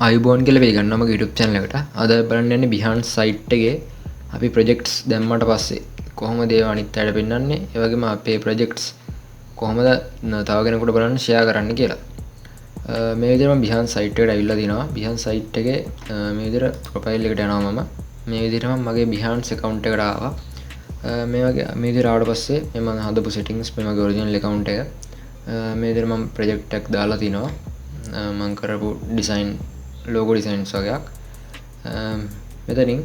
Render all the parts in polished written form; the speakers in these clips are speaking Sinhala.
අයිබෝන් කියලා පිළිගන්නවා මගේ YouTube channel එකට. අද බලන්න යන්නේ Behance site එකේ අපි projects දැම්මට පස්සේ කොහොමද ඒවා අනිත් අයට පෙන්වන්නේ, ඒ වගේම අපේ projects කොහොමද තව කෙනෙකුට බලන්න share කරන්න කියලා. මේ විදිහට මම Behance site එකට ඇවිල්ලා තිනවා. Behance site එකේ මේ විදිහට profile එකට යනවා මම. මේ විදිහට මම මගේ Behance account එකට ආවා. මේ විදිහට ආවට පස්සේ මම හදපු settings මේ මගේ original account එක. මේ විදිහට මම project එකක් දාලා තිනවා. මම කරපු design logo designs වගේක්. මෙතනින්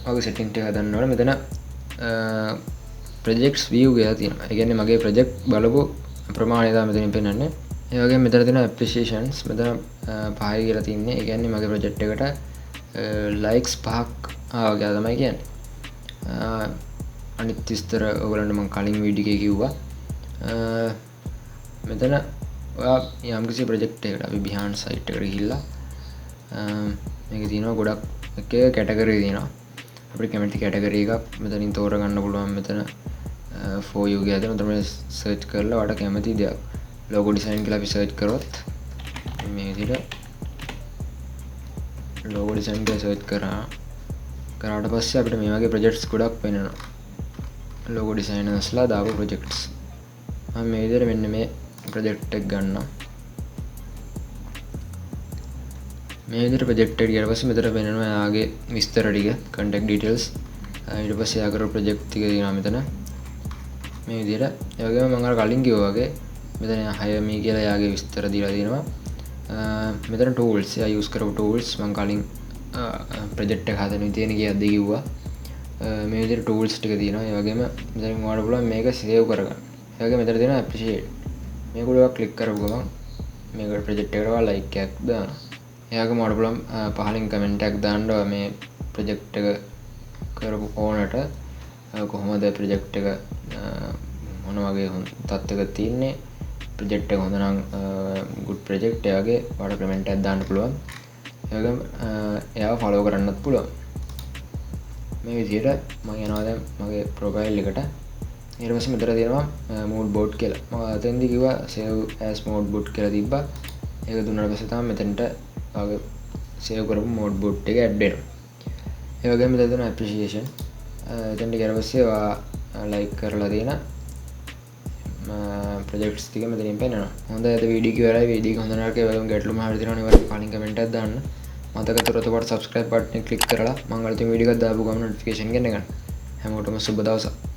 ඔගේ setting එක හදන්න ඕනේ. මෙතන projects view කියලා තියෙනවා. ඒ කියන්නේ මගේ project බලපු ප්‍රමාණය තමයි මෙතනින් පෙන්වන්නේ. ඒ වගේම මෙතන තියෙන appreciations මෙතන 5යි කියලා තියෙන්නේ. ඒ කියන්නේ මගේ project එකට likes 5ක් ආවා කියලා තමයි කියන්නේ. අනිත් විස්තර ඔයගලන්ට මම කලින් වීඩියෝ එකේ කිව්වා. මෙතන ඔයා යම්කිසි ප්‍රොජෙක්ට් එකකට අපි Behance site එකට ගිහිල්ලා මේකේ තියෙනවා ගොඩක් එක කැටගරි තියෙනවා. අපිට කැමති කැටගරි එකක් මෙතනින් තෝරගන්න පුළුවන්. මෙතන for you කියලා දෙනවා. තමයි සර්ච් කරලා ඔයාලට කැමති දෙයක් logo design කියලා අපි සර්ච් කරොත් මේ විදිහට logo design කියලා සර්ච් කරාට පස්සේ අපිට මේ වගේ projects ගොඩක් පෙනෙනවා. logo designersලා දාපු projects. මම මේ විදිහට මෙන්න මේ project එක ගන්නවා. මේ විදිහට project එක ගියාට පස්සේ මෙතන වෙනවා එයාගේ විස්තර ටික, contact details. ඊට පස්සේ එයා කරපු project ටික තියෙනවා මෙතන. මේ විදිහට. ඒ වගේම මම අර කලින් කිව්වා වගේ මෙතන hire me කියලා එයාගේ විස්තර දීලා තියෙනවා. මෙතන tools එයා use කරපු tools මම කලින් project එක හදන විදිහේ කියද්දී කිව්වා. මේ විදිහට tools ටික තියෙනවා. ඒ වගේම මෙතනින් ඔයාලට පුළුවන් මේක save කරගන්න. ඒ වගේම මෙතන තියෙනවා appreciate. මේක උඩ ක්ලික් කරපු ගමන් මේක ප්‍රොජෙක්ට් එකට ඔයාලා ලයික් එකක් දානවා. එයාගම ඔයාලට පුළුවන් පහලින් කමෙන්ට් එකක් දාන්න මේ ප්‍රොජෙක්ට් එක කරපු ඕනට කොහොමද ප්‍රොජෙක්ට් එක මොන වගේ තත්ත්වයක තියෙන්නේ, ප්‍රොජෙක්ට් එක හොඳ නම් good project එයාගේ ඔයාලට කමෙන්ට් එකක් දාන්න පුළුවන්. ඒ වගේම එයාව follow කරන්නත් පුළුවන්. මේ විදිහට මම යනවා දැන් මගේ profile එකට. ඊට පස්සේ මෙතන තියෙනවා mood board කියලා. මම අතෙන්දී කිව්වා save as mood board කියලා තිබ්බා. ඒක දුන්නාට පස්සේ තමයි මෙතනට ආගේ save කරපු mood board එක add වෙනවා. ඒ වගේම මෙතන තියෙනවා appreciation. එතනට ගියාට පස්සේ like කරලා තියෙන projects ටික මෙතනින් පෙන්නනවා. හොඳයි අද වීඩියෝ එක ඉවරයි. වීඩියෝ එක හොඳ නරක ඒ වගේම ගැටලු මහවර තියෙනවා නේ. වල කලින් කමෙන්ට් එකක් දාන්න. මතක තොරතුරු subscribe button එක click කරලා මම අලුතින් වීඩියෝ එකක් දාපු ගමන් notification ගෙන ගන්න. හැමෝටම සුබ දවසක්.